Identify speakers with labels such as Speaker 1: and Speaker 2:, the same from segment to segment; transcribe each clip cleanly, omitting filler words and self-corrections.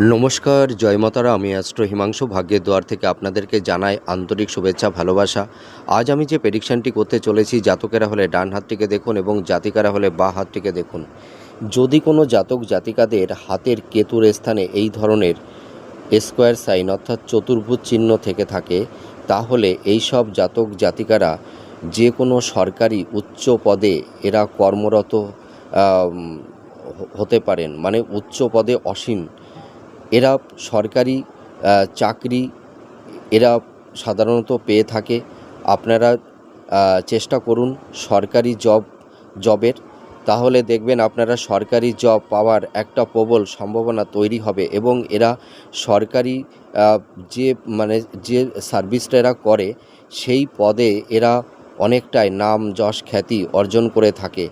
Speaker 1: নমস্কার, জয় মাতারা। আমি অ্যাস্ট্রো হিমাংশু ভাগ্যের দুয়ার থেকে আপনাদেরকে জানাই আন্তরিক শুভেচ্ছা, ভালোবাসা। আজ আমি যে প্রেডিকশানটি করতে চলেছি, জাতকেরা হলে ডান হাতটিকে দেখুন এবং জাতিকারা হলে বাঁ হাতটিকে দেখুন। যদি কোনো জাতক জাতিকাদের হাতের কেতুর স্থানে এই ধরনের স্কোয়ার সাইন অর্থাৎ চতুর্ভুজ চিহ্ন থেকে থাকে, তাহলে এই সব জাতক জাতিকারা যে কোনো সরকারি উচ্চ পদে এরা কর্মরত হতে পারেন, মানে উচ্চ পদে অসীম এরা সরকারি চাকরি এরা সাধারণত পেয়ে থাকে। আপনারা চেষ্টা করুন সরকারি জবের, তাহলে দেখবেন আপনারা সরকারি জব পাওয়ার একটা প্রবল সম্ভাবনা তৈরি হবে এবং এরা সরকারি যে সার্ভিসটা এরা করে সেই পদে এরা অনেকটাই নাম যশ খ্যাতি অর্জন করে থাকে।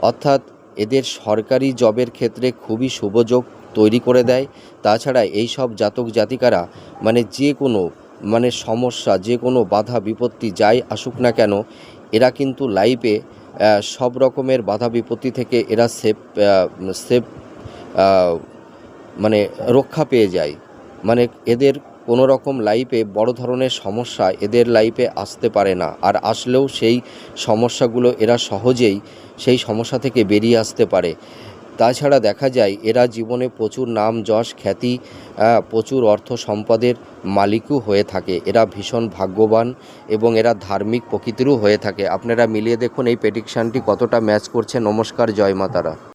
Speaker 1: অর্থাৎ এদের সরকারি জবের ক্ষেত্রে খুবই শুভযোগ তৈরি করে দেয়। তাছাড়া এই সব জাতক জাতিকারা যে কোনো সমস্যা, যে কোনো বাধা বিপত্তি যাই আসুক না কেন, এরা কিন্তু লাইফে সব রকমের বাধা বিপত্তি থেকে এরা সেফ রক্ষা পেয়ে যায়। এদের কোনো রকম লাইফে বড় ধরনের সমস্যা এদের লাইফে আসতে পারে না, আর আসলেও সেই সমস্যাগুলো এরা সহজেই সেই সমস্যা থেকে বেরিয়ে আসতে পারে। তাছাড়া দেখা যায় এরা জীবনে প্রচুর নাম যশ খ্যাতি, প্রচুর অর্থ সম্পদের মালিকও হয়ে থাকে। এরা ভীষণ ভাগ্যবান এবং এরা ধার্মিক প্রকৃতিরও হয়ে থাকে। আপনারা মিলিয়ে দেখুন এই প্রেডিকশানটি কতটা ম্যাচ করছে। নমস্কার, জয় মাতারা।